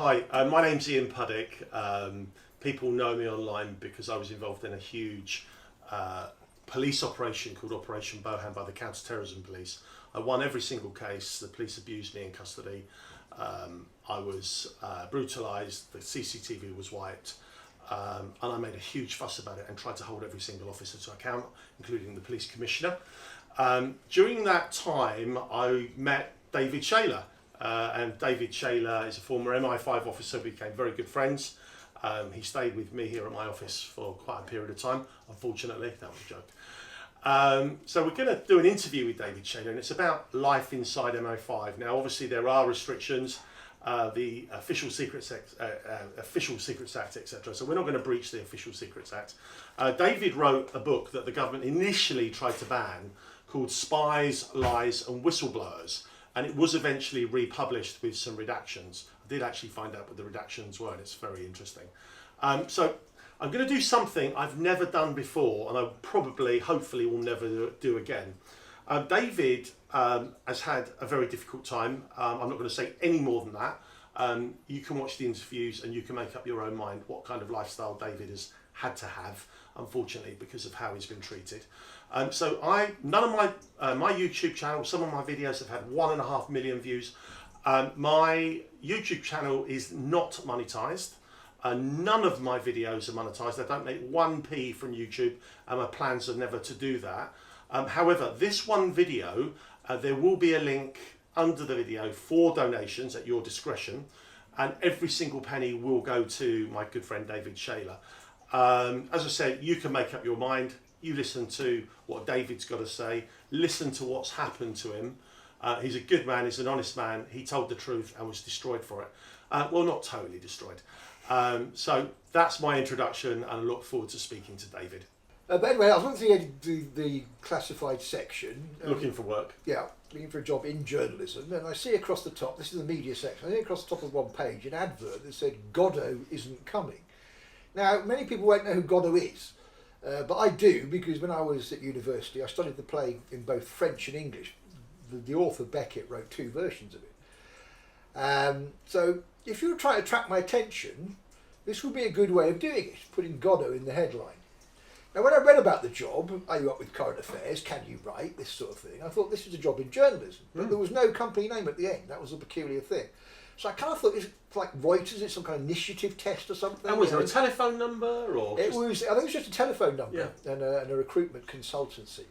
Hi, my name's Ian Puddick. People know me online because I was involved in a huge police operation called Operation Bohan by the Counter-Terrorism Police. I won every single case. The police abused me in custody. I was brutalised, the CCTV was wiped, and I made a huge fuss about it and tried to hold every single officer to account, including the police commissioner. During that time, I met David Shayler. And David Shayler is a former MI5 officer. We became very good friends. He stayed with me here at my office for quite a period of time, unfortunately. That was a joke. So we're going to do an interview with David Shayler, and it's about life inside MI5. Now, obviously, there are restrictions, the Official Secrets Act, etc. So we're not going to breach the Official Secrets Act. David wrote a book that the government initially tried to ban called Spies, Lies and Whistleblowers. And it was eventually republished with some redactions. I did actually find out what the redactions were, and it's very interesting. So I'm going to do something I've never done before, and I probably, hopefully, will never do again. David has had a very difficult time. I'm not going to say any more than that. You can watch the interviews and you can make up your own mind what kind of lifestyle David has had to have, unfortunately, because of how he's been treated. So none of my YouTube channel, some of my videos have had 1.5 million views. My YouTube channel is not monetized. None of my videos are monetized. I don't make 1p from YouTube, and my plans are never to do that. However, this one video, there will be a link under the video for donations at your discretion, and every single penny will go to my good friend David Shayler. As I said, you can make up your mind. You listen to what David's got to say, listen to what's happened to him. He's a good man, he's an honest man. He told the truth and was destroyed for it. Well, not totally destroyed. So that's my introduction, and I look forward to speaking to David. But anyway, I was looking at the classified section. Looking for work. Yeah, looking for a job in journalism, and I see across the top, this is the media section, I see across the top of one page an advert that said Godot isn't coming. Now, many people won't know who Godot is. But I do, because when I was at university I studied the play in both French and English. The author Beckett wrote 2 versions of it. So if you're trying to attract my attention, this would be a good way of doing it, putting Godot in the headline. Now when I read about the job, are you up with current affairs, can you write, this sort of thing, I thought this was a job in journalism, but there was no company name at the end. That was a peculiar thing. So I kind of thought, it's like Reuters, it's some kind of initiative test or something. And was there a telephone number? Or it was, I think it was just a telephone number, yeah, and a recruitment consultancy.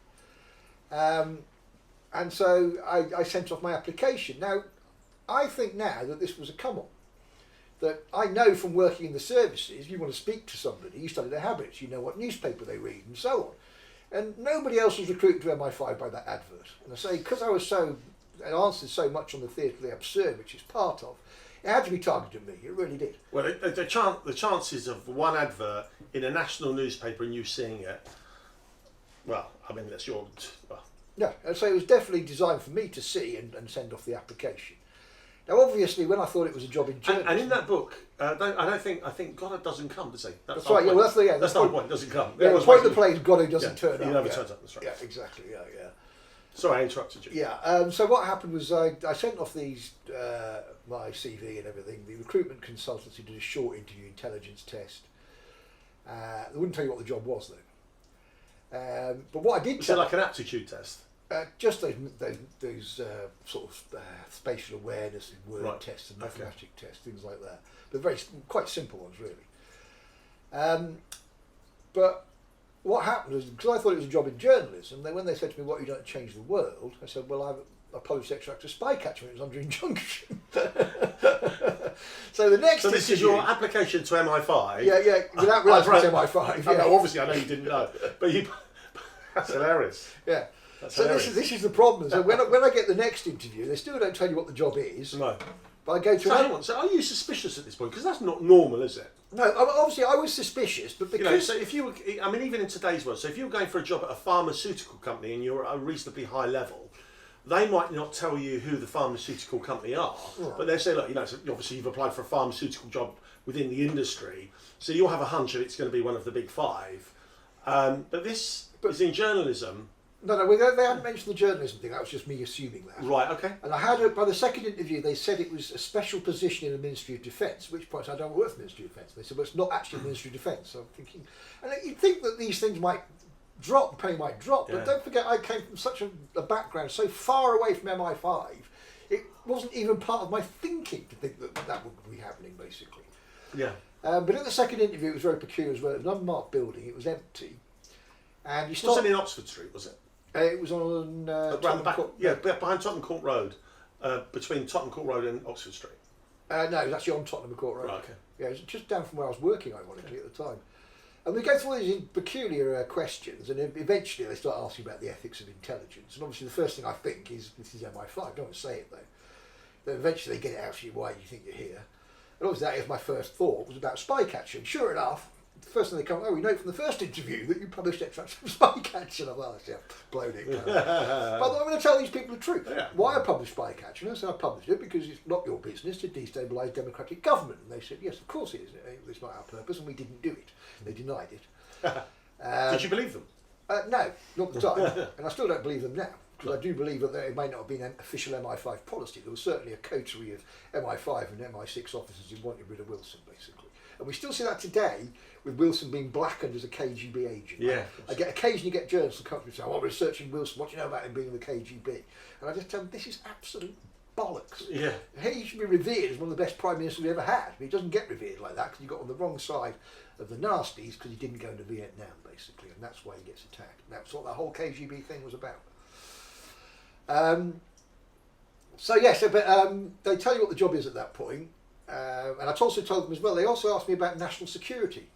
And so I sent off my application. Now, I think now that this was a come-on. That I know from working in the services, you want to speak to somebody, you study their habits, you know what newspaper they read and so on. And nobody else was recruited to MI5 by that advert. And I say, because I was it answered so much on the theatre of the absurd, which it's part of, it had to be targeted at me. It really did. Well, the chances of one advert in a national newspaper and you seeing it, well, I mean, that's your... Well. Yeah, and so it was definitely designed for me to see and send off the application. Now, obviously, when I thought it was a job in journalism... And in that book, I think Godot doesn't come, does he? That's right, yeah, well, that's the point, doesn't come. Yeah, the point of the play is Godot doesn't turn up. He never turns up, that's right. Yeah, exactly, yeah. Sorry, I interrupted you. Yeah, so what happened was I sent off these, my CV and everything. The recruitment consultancy did a short interview intelligence test. They wouldn't tell you what the job was, though. But what I did tell... like an aptitude test? Just those sort of spatial awareness and word tests and mathematic tests, things like that. But quite simple ones, really. But what happened was, because I thought it was a job in journalism, when they said to me, what have you done to change the world? I said, well, I've apologized to extract spy catchment, it was under injunction. So the next So this is your application to MI5? Yeah, without realising it's MI5. Yeah. No, obviously I know you didn't know, but that's hilarious. Yeah. That's so hilarious. this is the problem. So when I get the next interview, they still don't tell you what the job is. No. But I go to... So are you suspicious at this point? Because that's not normal, is it? No, obviously I was suspicious, but because... so if you were, I mean, even in today's world, so if you were going for a job at a pharmaceutical company and you're at a reasonably high level, they might not tell you who the pharmaceutical company are, but they say, look, so obviously you've applied for a pharmaceutical job within the industry, so you'll have a hunch that it's going to be one of the big 5. But this is in journalism. No, they hadn't mentioned the journalism thing. That was just me assuming that. Right, okay. And by the second interview, they said it was a special position in the Ministry of Defence, at which point I don't work for the Ministry of Defence. They said, well, it's not actually the Ministry of Defence. So I'm thinking, and you'd think that these things might drop, the penny might drop, but don't forget I came from such a background so far away from MI5, it wasn't even part of my thinking to think that would be happening, basically. Yeah. But at the second interview, it was very peculiar as well. It was an unmarked building, it was empty. And you wasn't in Oxford Street, was it? It was on around the back, behind Tottenham Court Road, between Tottenham Court Road and Oxford Street. No, it was actually on Tottenham Court Road. Right, okay. Yeah, it was just down from where I was working, ironically, at the time. And we go through all these peculiar questions, and eventually they start asking about the ethics of intelligence. And obviously, the first thing I think is, this is MI5. I don't want to say it though. Then eventually they get it out to you. Why do you think you're here? And obviously, that is my first thought, was about spy catching. Sure enough, the first thing they come, we know from the first interview that you published extracts from spy catching. I'm like, yeah, blown it. But I'm going to tell these people the truth. Yeah. Why I published spy catching? I said I published it because it's not your business to destabilise democratic government. And they said, yes, of course it is. It's not our purpose, and we didn't do it. They denied it. Did you believe them? No, not at the time. And I still don't believe them now. Because I do believe that it may not have been an official MI5 policy. There was certainly a coterie of MI5 and MI6 officers who wanted rid of Wilson, basically. And we still see that today, with Wilson being blackened as a KGB agent. Yeah. Occasionally get journalists who come to me and say, we're researching Wilson, what do you know about him being in the KGB? And I just tell them, this is absolute bollocks. Yeah. He should be revered as one of the best prime ministers we ever had. But he doesn't get revered like that because he got on the wrong side of the nasties because he didn't go into Vietnam, basically. And that's why he gets attacked. And that's what that whole KGB thing was about. They tell you what the job is at that point. And I also told them as well, they also asked me about national security.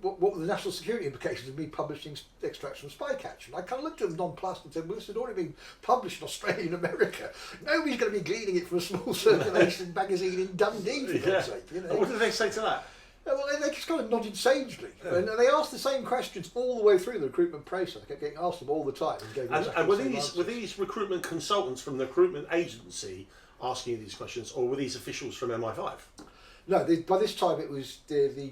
What were the national security implications of me publishing extracts from spy catch? And I kind of looked at them nonplussed and said, well, this had already been published in Australia and America. Nobody's going to be gleaning it from a small circulation magazine in Dundee, for God's sake. You know? And what did they say to that? Well, they just kind of nodded sagely. Yeah. And they asked the same questions all the way through the recruitment process. I kept getting asked them all the time. And were these recruitment consultants from the recruitment agency asking you these questions, or were these officials from MI5? No, by this time it was the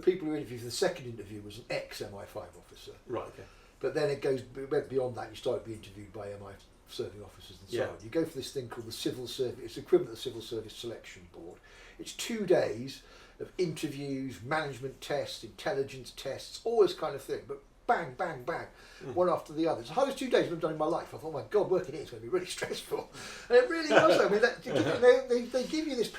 people who interviewed for the second interview was an ex-MI5 officer. Right, okay. But then it went beyond that. You started being interviewed by MI serving officers and so on. You go for this thing called the Civil Service. It's the equivalent of the Civil Service Selection Board. It's 2 days of interviews, management tests, intelligence tests, all this kind of thing. But bang, bang, bang, one after the other. It's the hardest 2 days I've done in my life. I thought, oh my God, working here is going to be really stressful. And it really was. I mean, they give you this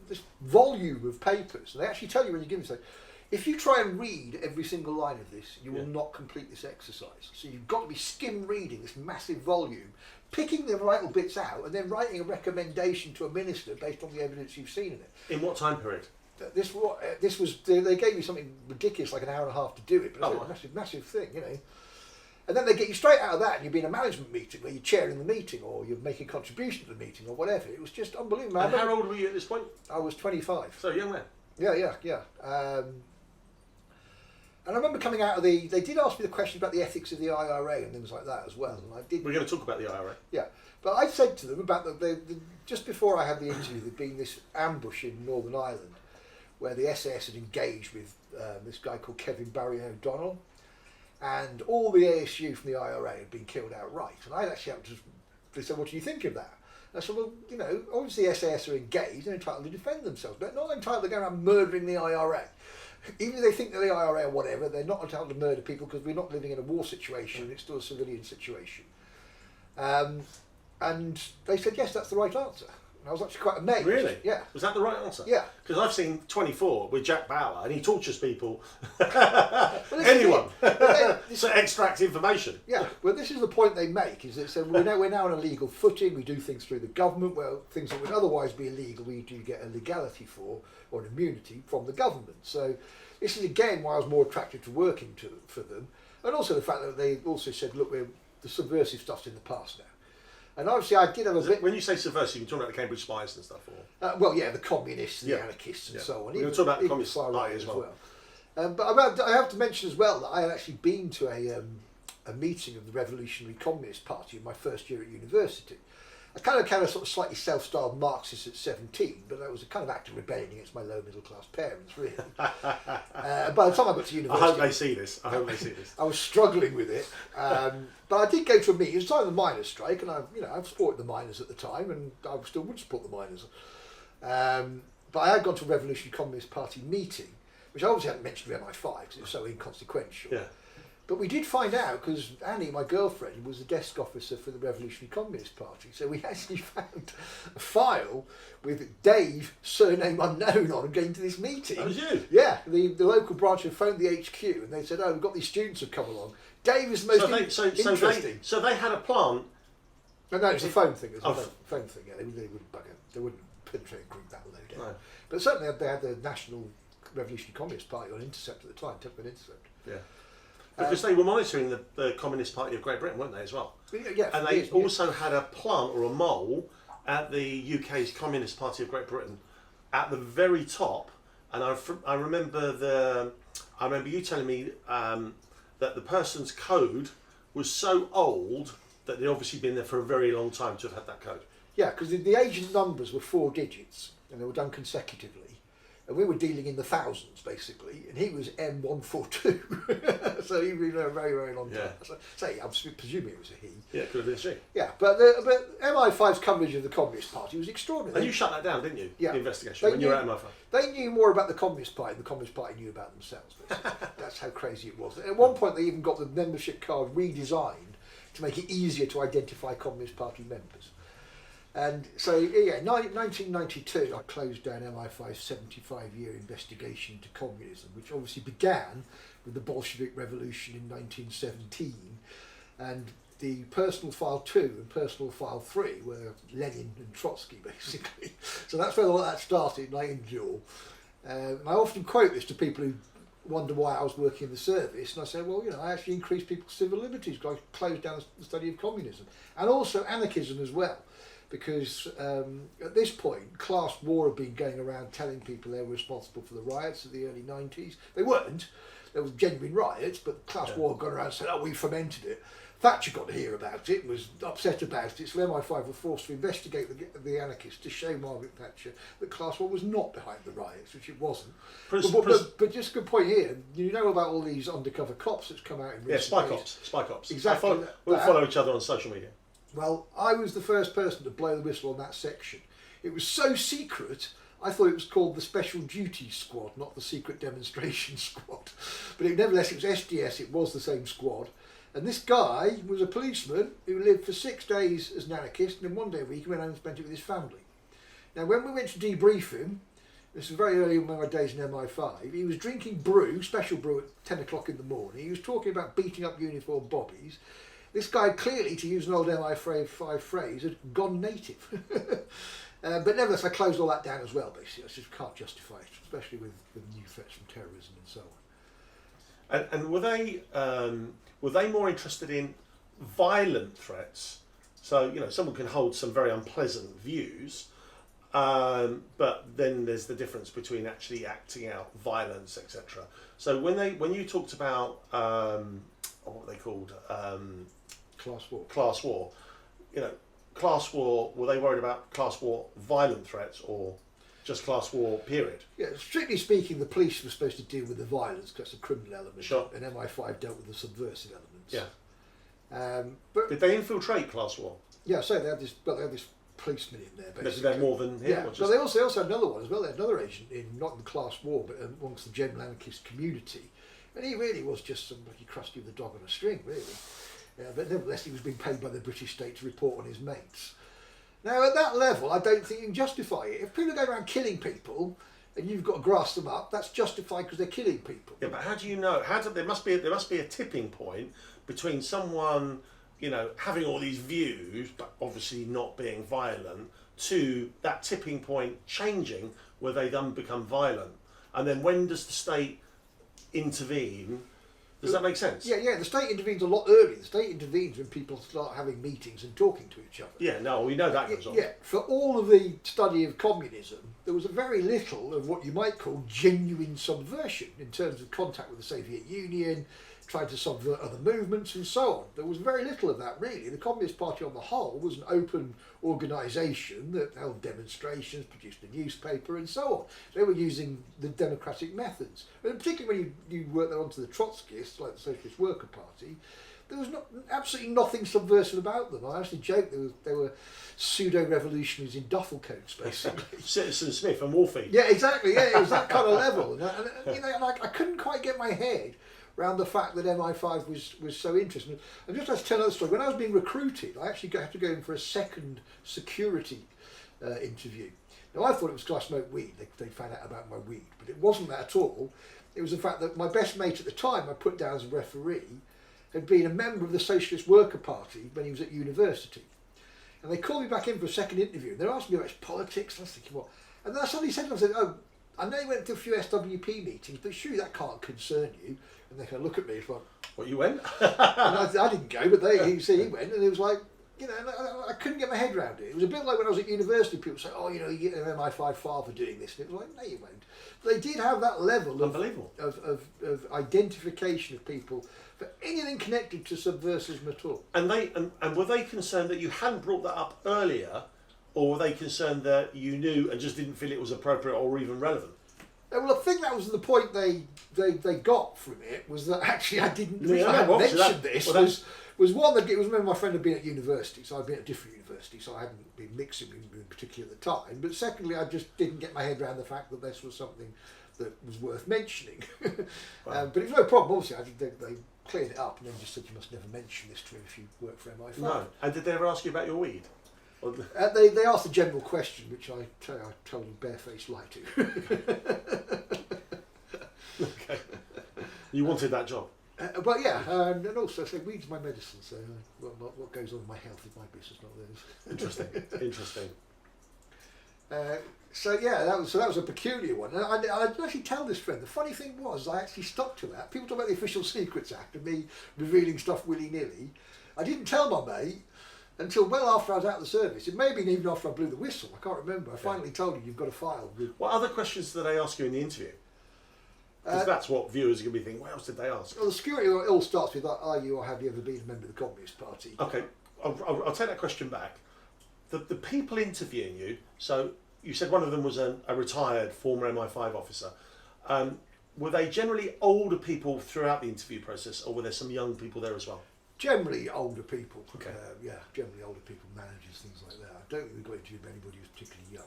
this volume of papers, and they actually tell you when you give them, say, if you try and read every single line of this, you will not complete this exercise. So you've got to be skim reading this massive volume, picking the vital bits out, and then writing a recommendation to a minister based on the evidence you've seen in it. In what time period? This was they gave me something ridiculous, like an hour and a half to do it, but it was a massive thing, you know. And then they get you straight out of that, and you'll be in a management meeting where you're chairing the meeting, or you're making a contribution to the meeting, or whatever. It was just unbelievable. And how old were you at this point? I was 25. So young man. Yeah. And I remember coming out of they did ask me the question about the ethics of the IRA and things like that as well. And I did. We're going to talk about the IRA. Yeah, but I said to them about just before I had the interview, there'd been this ambush in Northern Ireland where the SAS had engaged with this guy called Kevin Barry O'Donnell, and all the ASU from the IRA had been killed outright. And I actually had to. They said, "What do you think of that?" And I said, "Well, you know, obviously SAS are engaged; they're entitled to defend themselves, but they're not entitled to go around murdering the IRA. Even if they think they're the IRA or whatever, they're not entitled to murder people because we're not living in a war situation; it's still a civilian situation." And they said, "Yes, that's the right answer." And I was actually quite amazed. Really? Yeah. Was that the right answer? Yeah. Because I've seen 24 with Jack Bauer, and he tortures people. Well, Anyone. To extract information. Yeah. Well, this is the point they make: is that we're now on a legal footing. We do things through the government. Well, things that would otherwise be illegal, we do get a legality for, or an immunity from the government. So this is again why I was more attracted to working for them, and also the fact that they also said, "Look, the subversive stuff's in the past now." And obviously, I did have a bit. When you say subversive, you're talking about the Cambridge spies and stuff, or? Well, yeah, the communists, the anarchists, and so on. We're talking about the communist spy as well. But I have to mention as well that I had actually been to a meeting of the Revolutionary Communist Party in my first year at university, I kind of sort of slightly self-styled Marxist at 17, but that was a kind of act of rebellion against my low middle class parents, really. By the time I got to university, I hope they see this. I hope they see this. I was struggling with it, but I did go to a meeting. It was the time of the miners' strike, and I've supported the miners at the time, and I still would support the miners. But I had gone to a Revolutionary Communist Party meeting, which I obviously hadn't mentioned to MI5 because it was so inconsequential. Yeah. But we did find out, because Annie, my girlfriend, was the desk officer for the Revolutionary Communist Party. So we actually found a file with Dave, surname unknown, on going to this meeting. That was you? Yeah, the local branch had phoned the HQ and they said, oh, we've got these students who've come along. Dave is the most interesting. So they had a plant. No, it was a phone thing. It was Oh. a phone thing, yeah. They wouldn't bugger. They wouldn't penetrate a group that low down. No. But certainly they had the National Revolutionary Communist Party on intercept at the time, took an intercept. Yeah. Because they were monitoring the Communist Party of Great Britain, weren't they, as well? Yeah, And they also had a plant or a mole at the UK's Communist Party of Great Britain at the very top. And I remember you telling me that the person's code was so old that they'd obviously been there for a very long time to have had that code. Yeah, because the agent numbers were 4 digits and they were done consecutively. And we were dealing in the thousands, basically, and he was M142. So he was a very, very long time. Yeah. So I'm presuming it was a he. Yeah, it could have been a she. Yeah, but MI5's coverage of the Communist Party was extraordinary. And you shut that down, didn't you? Yeah. The investigation, when you were at MI5. They knew more about the Communist Party than the Communist Party knew about themselves. That's how crazy it was. At one point, they even got the membership card redesigned to make it easier to identify Communist Party members. And so, yeah, 1992, I closed down MI5's 75-year investigation into communism, which obviously began with the Bolshevik Revolution in 1917. And the personal file 2 and personal file 3 were Lenin and Trotsky, basically. So that's where all that started, Nightingale. And I often quote this to people who wonder why I was working in the service, and I say, well, I actually increased people's civil liberties because I closed down the study of communism. And also anarchism as well. Because at this point, class war had been going around telling people they were responsible for the riots of the early 90s. They weren't. There was genuine riots, but class war had gone around and said, oh, we fomented it. Thatcher got to hear about it and was upset about it, so MI5 were forced to investigate the anarchists to show Margaret Thatcher that class war was not behind the riots, which it wasn't. But just a good point here, you know about all these undercover cops that's come out in recent days. Spy cops. Exactly. We follow each other on social media. Well, I was the first person to blow the whistle on that section. It was so secret, I thought it was called the Special Duties Squad, not the Secret Demonstration Squad. But nevertheless, it was SDS, it was the same squad. And this guy was a policeman who lived for 6 days as an anarchist, and then 1 day a week he went home and spent it with his family. Now, when we went to debrief him, this was very early in my days in MI5, he was drinking brew, special brew at 10 o'clock in the morning. He was talking about beating up uniform bobbies. This guy clearly, to use an old MI5 phrase, had gone native. But nevertheless, I closed all that down as well, basically. I just can't justify it, especially with new threats from terrorism and so on. And were they more interested in violent threats? So, someone can hold some very unpleasant views, but then there's the difference between actually acting out violence, etc. So when you talked about what were they called? Class war. Class war. Class war, were they worried about class war violent threats or just class war period? Yeah, strictly speaking, the police were supposed to deal with the violence because that's a criminal element. Sure. And MI5 dealt with the subversive elements. Yeah. But did they infiltrate class war? Yeah, so they had this policeman in there, basically. Did they more than him? Yeah, but they also had another one as well. They had another agent in, not in the class war, but amongst the general anarchist community. And he really was just some bloody crusty with a dog on a string, really. But nevertheless, he was being paid by the British state to report on his mates. Now, at that level, I don't think you can justify it. If people are going around killing people and you've got to grass them up, that's justified because they're killing people. Yeah, but how do you know? There must be a tipping point between someone, having all these views, but obviously not being violent, to that tipping point changing where they then become violent. And then when does the state intervene? Does that make sense? Yeah, the state intervenes a lot earlier. The state intervenes when people start having meetings and talking to each other. Yeah, no, we know that goes on. Yeah, for all of the study of communism, there was a very little of what you might call genuine subversion in terms of contact with the Soviet Union, tried to subvert other movements and so on. There was very little of that really. The Communist Party on the whole was an open organisation that held demonstrations, produced a newspaper and so on. They were using the democratic methods. And particularly when you work that onto the Trotskyists, like the Socialist Worker Party, there was absolutely nothing subversive about them. I actually joked they were pseudo-revolutionaries in duffel coats, basically. Citizen Smith and Wolfie. Yeah, exactly. Yeah, it was that kind of level. And I couldn't quite get my head around the fact that MI5 was so interesting. And just to tell another story, when I was being recruited, I actually had to go in for a second security interview. Now, I thought it was because I smoked weed. They found out about my weed. But it wasn't that at all. It was the fact that my best mate at the time, I put down as a referee, had been a member of the Socialist Worker Party when he was at university. And they called me back in for a second interview. And they asked me about his politics. And I was thinking, what? And then I suddenly said to them, I said, oh, I know you went to a few SWP meetings, but surely that can't concern you. And they kind of look at me and went, What, you went? and I didn't go, but he went. And it was like, I couldn't get my head around it. It was a bit like when I was at university, people say, oh, you get an MI5 file for doing this. And it was like, no, you won't. But they did have that level of identification of people for anything connected to subversivism at all. And were they concerned that you hadn't brought that up earlier, or were they concerned that you knew and just didn't feel it was appropriate or even relevant? Well, I think that was the point they got from it, was that actually I didn't mention this. Was one that it was, remember my friend had been at university, so I'd been at a different university, so I hadn't been mixing in particular at the time. But secondly, I just didn't get my head around the fact that this was something that was worth mentioning. Wow. But it was no problem, obviously. I think they cleared it up and then just said you must never mention this to him if you work for MI5. No. And did they ever ask you about your weed? They asked a general question, which I told them barefaced lie to. Okay. You wanted that job? But yeah, and also, so weed's my medicine, so what goes on in my health is my business, not theirs. Interesting. So yeah, that was a peculiar one. And I didn't actually tell this friend. The funny thing was, I actually stuck to that. People talk about the Official Secrets Act and me revealing stuff willy-nilly. I didn't tell my mate until well after I was out of the service. It may have been even after I blew the whistle. I can't remember. I finally told him, you've got a file. What other questions did they ask you in the interview? Because that's what viewers are going to be thinking, what else did they ask? Well, the security all starts with, are you or have you ever been a member of the Communist Party? Okay, I'll take that question back. The people interviewing you, so you said one of them was a retired former MI5 officer. Were they generally older people throughout the interview process, or were there some young people there as well? Generally older people. Okay. Generally older people, managers, things like that. I don't think we got interviewed by anybody who's particularly young.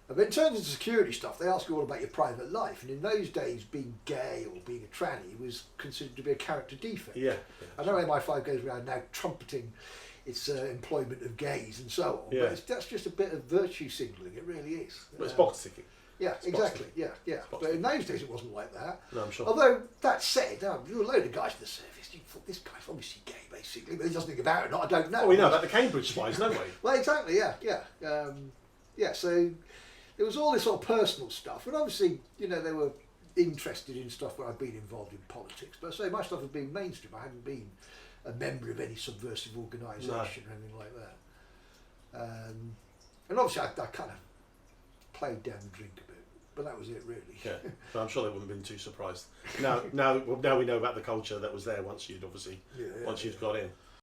But in terms of the security stuff, they ask you all about your private life, and in those days, being gay or being a tranny was considered to be a character defect. Yeah. I know MI5 goes around now trumpeting its employment of gays and so on, but that's just a bit of virtue signalling. It really is. But it's box ticking. Yeah, exactly. Yeah. But in those days, it wasn't like that. No, I'm sure. Although that said, there were a load of guys in the service. You thought this guy's obviously gay, basically, but he doesn't think about it or not. I don't know. Oh, we know about the Cambridge spies, don't we? Well, exactly. Yeah. So there was all this sort of personal stuff, and obviously, they were interested in stuff where I'd been involved in politics. But I say my stuff had been mainstream. I hadn't been a member of any subversive organisation or anything like that. And obviously, I kind of played down the drink a bit, but that was it really. Yeah, but I'm sure they wouldn't have been too surprised. Now we know about the culture that was there once you'd got in.